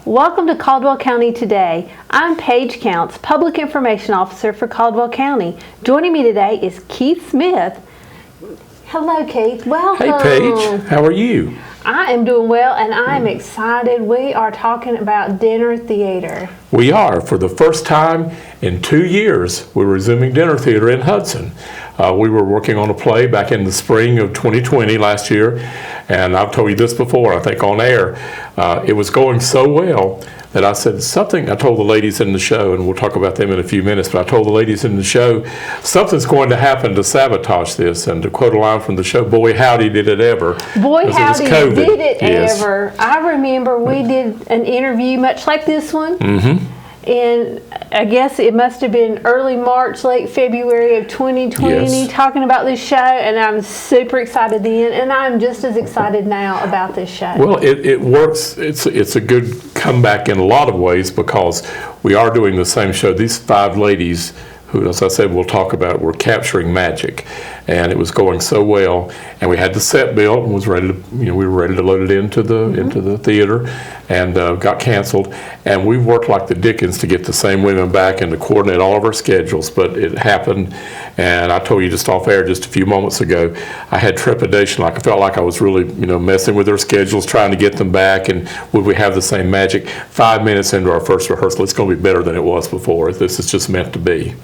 Welcome to Caldwell County Today. I'm Paige Counts, Public Information Officer for Caldwell County. Joining me today is Keith Smith. Hello, Keith. Welcome. Hey, Paige. How are you? I am doing well, and I'm excited. We are talking about dinner theater. We are. For the first time in 2 years, we're resuming dinner theater in Hudson. We were working on a play back in the spring of 2020 last year, and I've told you this before, I think on air. It was going so well that I said something, I told the ladies in the show, and we'll talk about them in a few minutes, but I told the ladies in the show, something's going to happen to sabotage this. And to quote a line from the show, boy, howdy did it ever. Boy, howdy did it ever. I remember we did an interview much like this one. Mm-hmm. And I guess it must have been early March, late February of 2020, talking about this show, and I'm super excited then, and I'm just as excited now about this show. Well, it works. It's a good comeback in a lot of ways because we are doing the same show. These five ladies who, as I said, we'll talk about, were capturing magic, and it was going so well, and we had the set built and was ready to, we were ready to load it into the theater, and got canceled, and we worked like the dickens to get the same women back and to coordinate all of our schedules, but it happened, and I told you just off air just a few moments ago, I had trepidation, like I felt like I was really, messing with their schedules, trying to get them back, and would we have the same magic? 5 minutes into our first rehearsal, it's going to be better than it was before. This is just meant to be.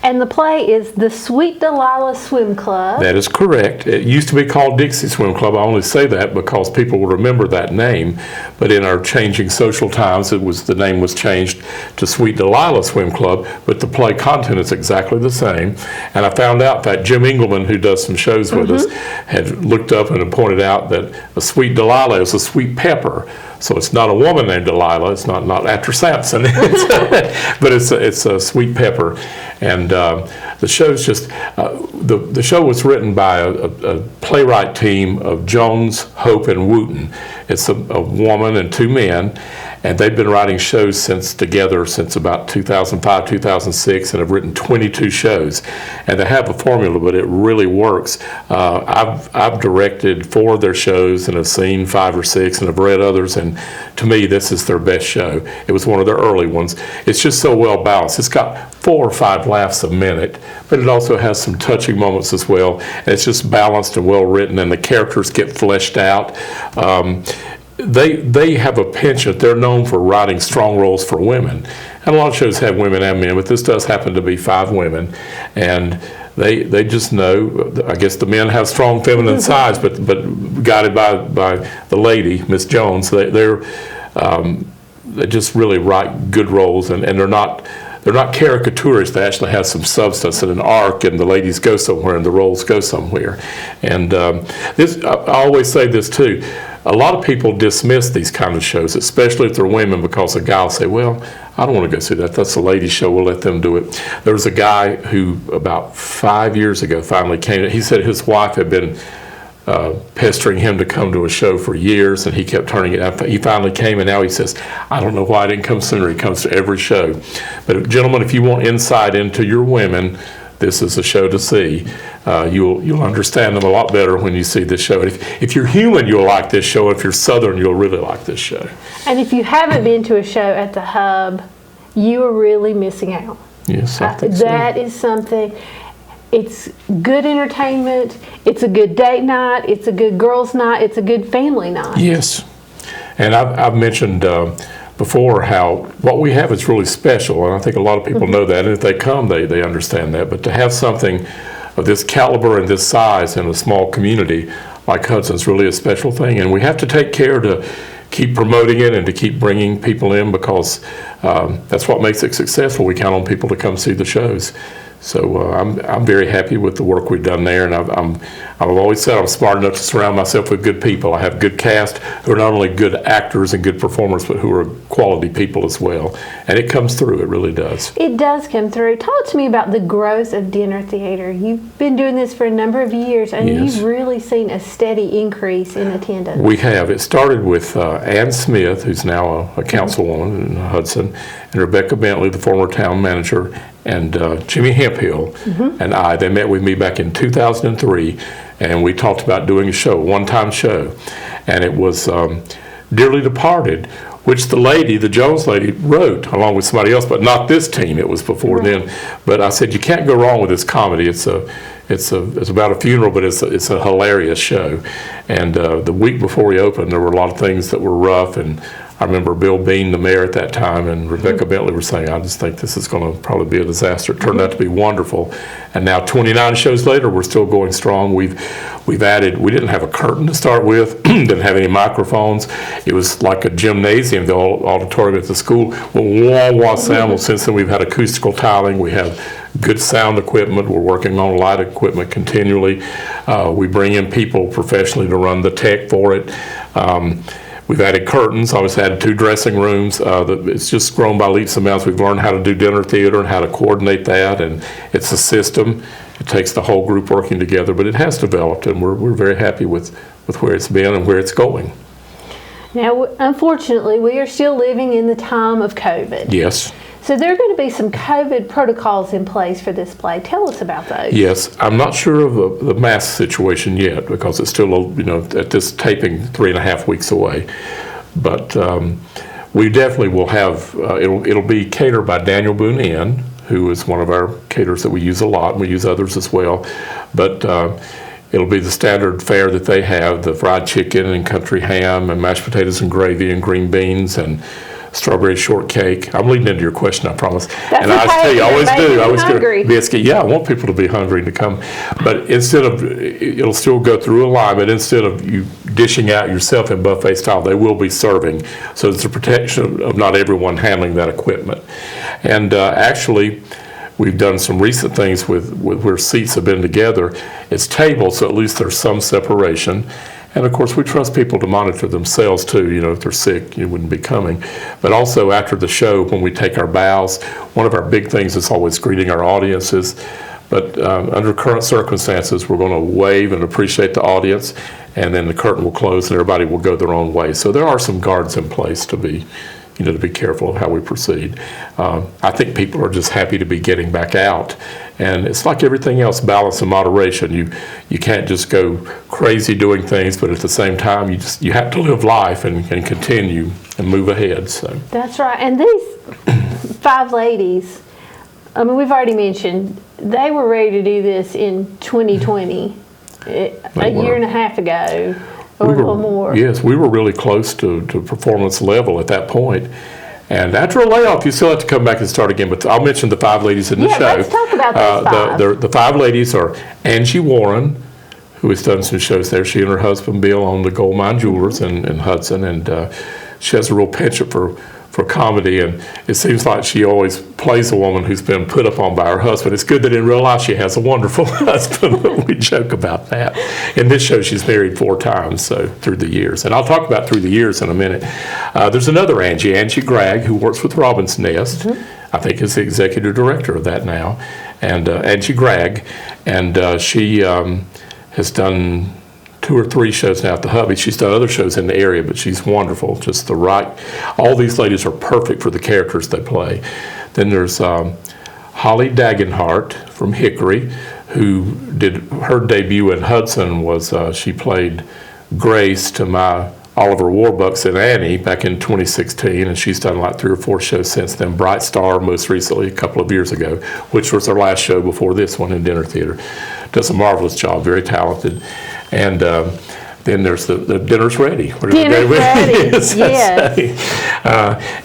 And the play is the Sweet Delilah Swim Club. That is correct. It used to be called Dixie Swim Club. I only say that because people will remember that name. But in our changing social times, the name was changed to Sweet Delilah Swim Club. But the play content is exactly the same. And I found out that Jim Engelman, who does some shows with us, had looked up and had pointed out that a sweet Delilah is a sweet pepper. So it's not a woman named Delilah. It's not after Samson, but it's a sweet pepper. And the show's just the show was written by a playwright team of Jones, Hope, and Wooten. It's a woman and two men, and they've been writing shows together since about 2005, 2006, and have written 22 shows. And they have a formula, but it really works. I've directed 4 of their shows and have seen 5 or 6 and have read others, and to me, this is their best show. It was one of their early ones. It's just so well balanced. It's got 4 or 5 laughs a minute, but it also has some touching moments as well. And it's just balanced and well written, and the characters get fleshed out. They have a penchant. They're known for writing strong roles for women, and a lot of shows have women and men, but this does happen to be 5 women, and they just know. I guess the men have strong feminine sides, but guided by the lady, Miss Jones, they just really write good roles, and they're not caricaturists. They actually have some substance and an arc, and the ladies go somewhere and the roles go somewhere. And I always say this too. A lot of people dismiss these kind of shows, especially if they're women, because a guy will say, well, I don't want to go see that. That's a ladies' show. We'll let them do it. There was a guy who about 5 years ago finally came. He said his wife had been pestering him to come to a show for years, and he kept turning it down. He finally came, and now he says, I don't know why I didn't come sooner. He comes to every show. But gentlemen, if you want insight into your women, this is a show to see. You'll understand them a lot better when you see this show. If you're human, you'll like this show. If you're Southern, you'll really like this show. And if you haven't been to a show at the HUB, you are really missing out. Yes, I think so. That is something. It's good entertainment. It's a good date night. It's a good girls' night. It's a good family night. Yes. And I've mentioned before how what we have is really special, and I think a lot of people know that, and if they come, they understand that. But to have something of this caliber and this size in a small community like Hudson is really a special thing, and we have to take care to keep promoting it and to keep bringing people in, because that's what makes it successful. We count on people to come see the shows. So I'm very happy with the work we've done there, and I've always said I'm smart enough to surround myself with good people. I have good cast who are not only good actors and good performers, but who are quality people as well. And it comes through, it really does. It does come through. Talk to me about the growth of dinner theater. You've been doing this for a number of years, and you've really seen a steady increase in attendance. We have. It started with Ann Smith, who's now a councilwoman in Hudson, and Rebecca Bentley, the former town manager, and Jimmy Hemphill and they met with me back in 2003, and we talked about doing a show, a one-time show, and it was Dearly Departed which the Jones lady wrote along with somebody else, but not this team. It was before then. But I said, you can't go wrong with this comedy. It's about a funeral, but it's a hilarious show. And the week before we opened, there were a lot of things that were rough, and I remember Bill Bean, the mayor at that time, and Rebecca Bentley were saying, I just think this is going to probably be a disaster. It turned out to be wonderful. And now 29 shows later, we're still going strong. We've added, we didn't have a curtain to start with, didn't have any microphones. It was like a gymnasium, the auditorium at the school. Wah-wah sound. Well, since then we've had acoustical tiling. We have good sound equipment. We're working on light equipment continually. We bring in people professionally to run the tech for it. We've added curtains. Obviously added 2 dressing rooms. It's just grown by leaps and bounds. We've learned how to do dinner theater and how to coordinate that, and it's a system. It takes the whole group working together, but it has developed, and we're very happy with where it's been and where it's going. Now, unfortunately, we are still living in the time of COVID. Yes. So there are going to be some COVID protocols in place for this play. Tell us about those. Yes, I'm not sure of the mask situation yet because it's still, at this taping 3.5 weeks away. But we definitely will have, it'll be catered by Dan'l Boone Inn, who is one of our caterers that we use a lot, and we use others as well. But it'll be the standard fare that they have, the fried chicken and country ham and mashed potatoes and gravy and green beans and strawberry shortcake. I'm leading into your question, I promise. That's I tell you, I always do. I always hungry. Biscuit. Yeah, I want people to be hungry to come. But instead of, it'll still go through a line, but instead of you dishing out yourself in buffet style, they will be serving. So it's a protection of not everyone handling that equipment. And actually, we've done some recent things with where seats have been together. It's tables, so at least there's some separation. And of course, we trust people to monitor themselves too. If they're sick, you wouldn't be coming. But also after the show, when we take our bows, one of our big things is always greeting our audiences. But under current circumstances, we're going to wave and appreciate the audience, and then the curtain will close and everybody will go their own way. So there are some guards in place to be careful of how we proceed. I think people are just happy to be getting back out. And it's like everything else, balance and moderation. You can't just go crazy doing things, but at the same time, you have to live life and continue and move ahead. So that's right. And these 5 ladies, we've already mentioned, they were ready to do this in 2020, a year and a half ago. Or a little more. Yes, we were really close to performance level at that point. And after a layoff, you still have to come back and start again. But I'll mention the 5 ladies in the show. Let's talk about those 5. The 5 ladies are Angie Warren, who has done some shows there. She and her husband Bill own the Gold Mine Jewelers in Hudson, and she has a real penchant for comedy, and it seems like she always plays a woman who's been put upon by her husband. It's good that in real life she has a wonderful husband, but we joke about that. In this show, she's married 4 times so through the years, and I'll talk about through the years in a minute. There's another Angie Gregg, who works with Robin's Nest. I think is the executive director of that now, and Angie Gregg, and she has done 2 or 3 shows now at the HUB. She's done other shows in the area, but she's wonderful. Just all these ladies are perfect for the characters they play. Then there's Holly Dagenhart from Hickory, who did her debut in Hudson. She played Grace to my Oliver Warbucks in Annie back in 2016, and she's done like 3 or 4 shows since then. Bright Star, most recently, a couple of years ago, which was her last show before this one in Dinner Theater. Does a marvelous job, very talented. And then there's the Dinner's Ready. Dinner's Ready, yes.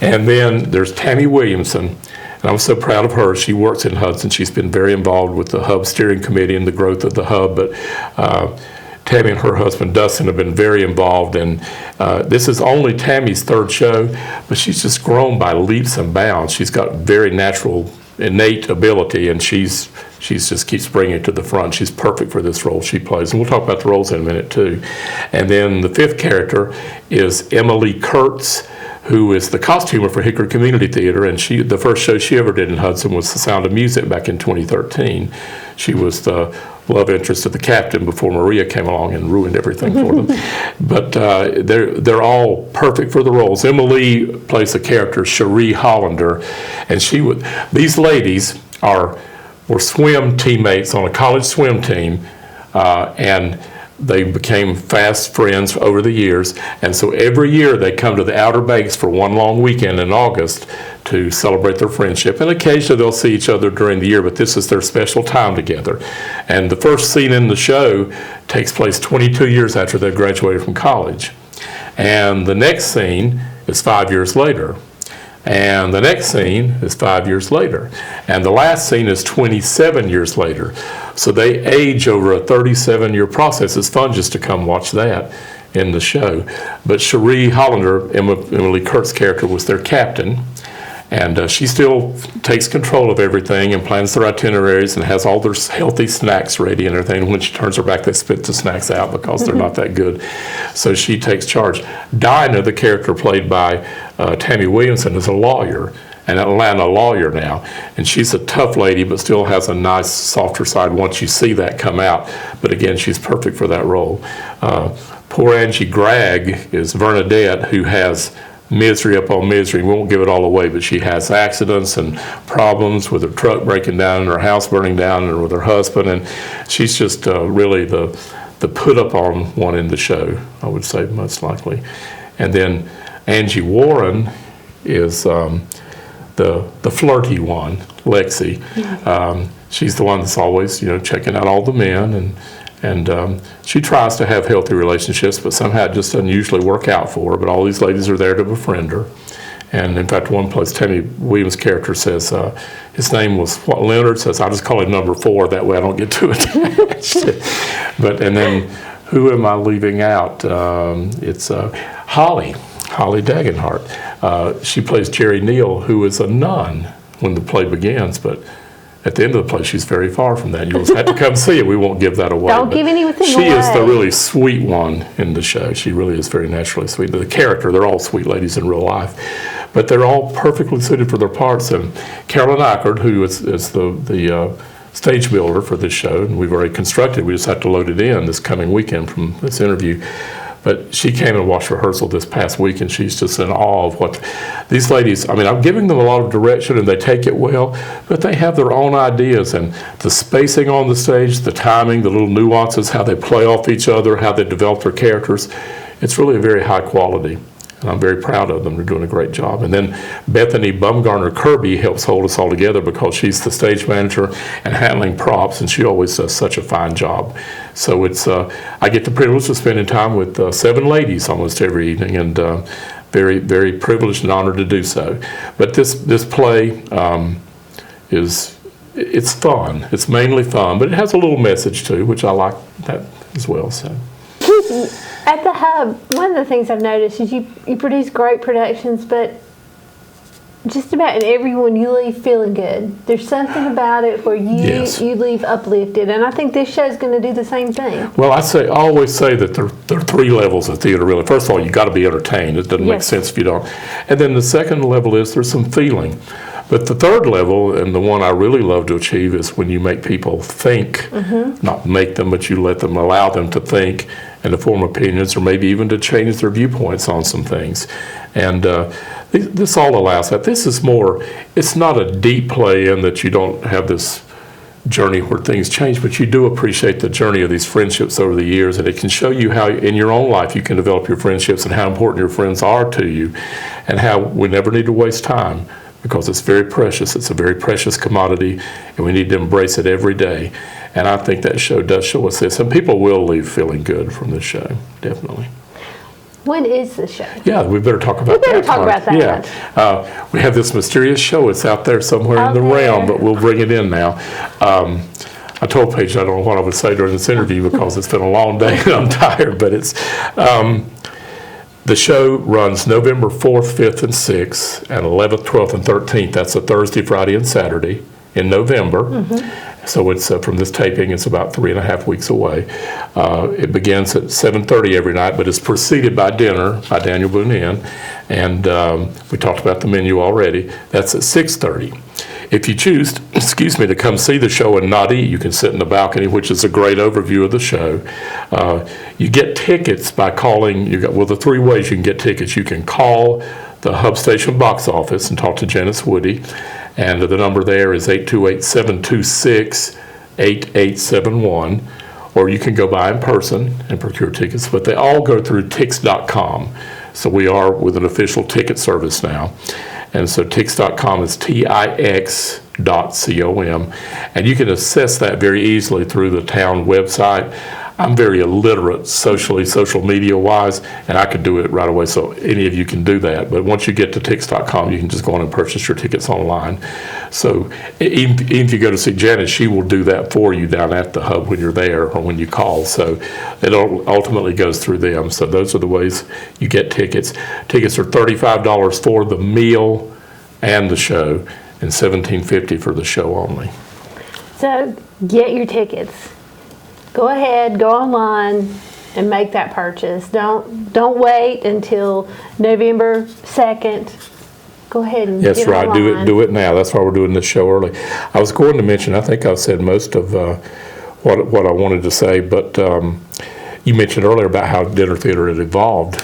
And then there's Tammy Williamson. And I'm so proud of her. She works in Hudson. She's been very involved with the HUB steering committee and the growth of the HUB. But Tammy and her husband Dustin have been very involved. And this is only Tammy's 3rd show, but she's just grown by leaps and bounds. She's got very natural, innate ability, and she's just keeps bringing it to the front. She's perfect for this role she plays. And we'll talk about the roles in a minute, too. And then the 5th character is Emily Kurtz, who is the costumer for Hickory Community Theater. And the first show she ever did in Hudson was The Sound of Music back in 2013. She was the love interest of the captain before Maria came along and ruined everything for them. But they're all perfect for the roles. Emily plays the character Cherie Hollander, and these ladies were swim teammates on a college swim team, and they became fast friends over the years, and so every year they come to the Outer Banks for one long weekend in August to celebrate their friendship, and occasionally they'll see each other during the year, but this is their special time together. And the first scene in the show takes place 22 years after they graduated from college, and the next scene is 5 years later. And the next scene is 5 years later. And the last scene is 27 years later. So they age over a 37-year process. It's fun just to come watch that in the show. But Cherie Hollander, Emily Kurt's character, was their captain. And she still takes control of everything and plans their itineraries and has all their healthy snacks ready and everything. When she turns her back, they spit the snacks out because they're not that good. So she takes charge. Dinah, the character played by Tammy Williamson, is a lawyer, an Atlanta lawyer now. And she's a tough lady, but still has a nice, softer side once you see that come out. But again, she's perfect for that role. Poor Angie Gregg is Bernadette, who has misery upon misery. We won't give it all away, but she has accidents and problems with her truck breaking down and her house burning down and with her husband, and she's just really the put up on one in the show, I would say, most likely. And then Angie Warren is the flirty one, Lexi. She's the one that's always, checking out all the men, and she tries to have healthy relationships, but somehow it just doesn't usually work out for her. But all these ladies are there to befriend her. And in fact, one place, Tammy Williams' character says, his name was what Leonard says, I just call him number 4, that way I don't get too attached. And then, who am I leaving out? It's Holly Dagenhart. She plays Jerry Neal, who is a nun when the play begins, but at the end of the play, she's very far from that. You'll have to come see it. We won't give that away. Don't give anything away. She is the really sweet one in the show. She really is very naturally sweet. The character, they're all sweet ladies in real life, but they're all perfectly suited for their parts. And Carolyn Eichert, who is the stage builder for this show, and we've already constructed, we just have to load it in this coming weekend from this interview. But she came and watched rehearsal this past week, and she's just in awe of what these ladies, I'm giving them a lot of direction, and they take it well, but they have their own ideas, and the spacing on the stage, the timing, the little nuances, how they play off each other, how they develop their characters, it's really a very high quality. And I'm very proud of them. They're doing a great job. And then Bethany Bumgarner Kirby helps hold us all together because she's the stage manager and handling props, and she always does such a fine job. So it's I get the privilege of spending time with 7 ladies almost every evening, and very, very privileged and honored to do so. But this play it's fun. It's mainly fun, but it has a little message too, which I like that as well. So. At the HUB, one of the things I've noticed is you produce great productions, but just about in every one you leave feeling good. There's something about it where you leave uplifted, and I think this show's going to do the same thing. Well, I always say that there are 3 levels of theater, really. First of all, you got to be entertained. It doesn't make sense if you don't. And then the second level is there's some feeling. But the third level, and the one I really love to achieve, is when you make people think, not make them, but you allow them to think and to form opinions, or maybe even to change their viewpoints on some things. And this all allows that. This is more, it's not a deep play in that you don't have this journey where things change, but you do appreciate the journey of these friendships over the years, and it can show you how in your own life you can develop your friendships and how important your friends are to you, and how we never need to waste time, because it's very precious. It's a very precious commodity, and we need to embrace it every day. And I think that show does show us this, and people will leave feeling good from this show, definitely. When is the show? Yeah, we better talk about that. We better talk about that. Yeah, we have this mysterious show. It's out there somewhere in the realm, but we'll bring it in now. I told Paige I don't know what I would say during this interview because it's been a long day and I'm tired, but it's... the show runs November 4th, 5th, and 6th, and 11th, 12th, and 13th. That's a Thursday, Friday, and Saturday in November. So it's from this taping, it's about 3.5 weeks away. It begins at 7:30 every night, but it's preceded by dinner by Dan'l Boone Inn, and we talked about the menu already. That's at 6:30. If you choose, to come see the show and not eat, you can sit in the balcony, which is a great overview of the show. You get tickets by calling. The 3 ways you can get tickets. You can call the HUB Station box office and talk to Janice Woody, and the number there is 828-726-8871. or you can go by in person and procure tickets, but they all go through tix.com. So we are with an official ticket service now. And so tix.com is tix.com, and you can access that very easily through the town website. I'm very illiterate social media wise, and I could do it right away, so any of you can do that. But once you get to tix.com, you can just go on and purchase your tickets online. So even if you go to see Janet, she will do that for you down at the hub when you're there or when you call. So it ultimately goes through them. So those are the ways you get tickets. Tickets are $35 for the meal and the show, and $17.50 for the show only. So get your tickets. Go ahead, go online and make that purchase. Don't wait until November 2nd. Go ahead and That's get right. online. Do it now. That's why we're doing this show early. I was going to mention, I think I've said most of what I wanted to say, but you mentioned earlier about how dinner theater had evolved.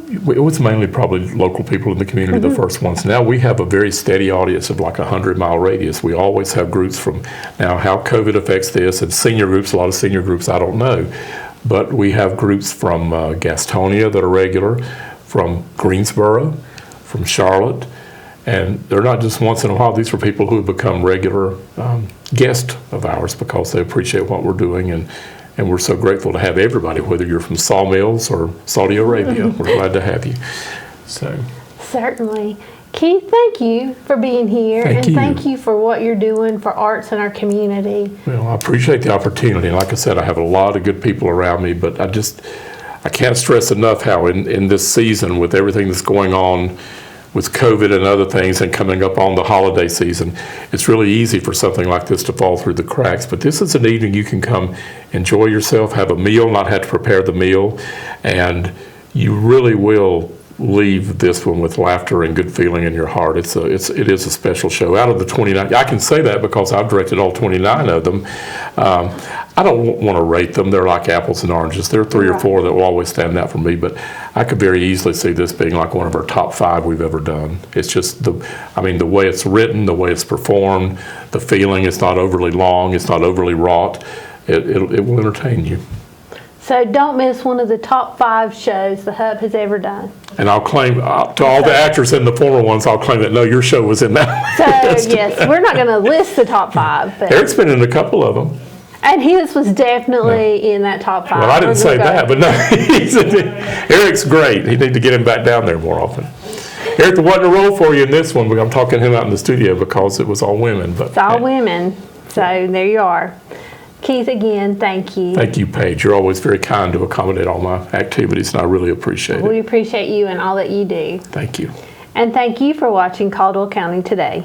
It was mainly probably local people in the community, the first ones. Now we have a very steady audience of like 100-mile radius. We always have groups from, now how COVID affects this, and senior groups, a lot of senior groups, I don't know. But we have groups from Gastonia that are regular, from Greensboro, from Charlotte, and they're not just once in a while. These are people who have become regular guests of ours because they appreciate what we're doing, and we're so grateful to have everybody, whether you're from Sawmills or Saudi Arabia. We're glad to have you. So Certainly. Keith, thank you for being here. Thank you for what you're doing for arts in our community. Well, I appreciate the opportunity. Like I said, I have a lot of good people around me, but I can't stress enough how in this season, with everything that's going on with COVID and other things and coming up on the holiday season, it's really easy for something like this to fall through the cracks. But this is an evening you can come enjoy yourself, have a meal, not have to prepare the meal, and you really will leave this one with laughter and good feeling in your heart. It is a special show. Out of the 29, I can say that because I've directed all 29 of them. I don't want to rate them. They're like apples and oranges. There are 3 or 4 that will always stand out for me, but I could very easily see this being like one of our top 5 we've ever done. It's just the way it's written, the way it's performed, the feeling. It's not overly long. It's not overly wrought. It will entertain you. So don't miss one of the top 5 shows the Hub has ever done. And I'll claim, to all the actors and the former ones, I'll claim that, no, your show was in that. So, yes, we're not going to list the top 5. But Eric's been in a couple of them. And his was definitely in that top 5. Well, I didn't say that, but no, Eric's great. You need to get him back down there more often. Eric, there wasn't a role for you in this one, but I'm talking him out in the studio because it was all women. But it's all women, so there you are. Keith, again, thank you. Thank you, Paige. You're always very kind to accommodate all my activities, and I really appreciate it. We appreciate you and all that you do. Thank you. And thank you for watching Caldwell County Today.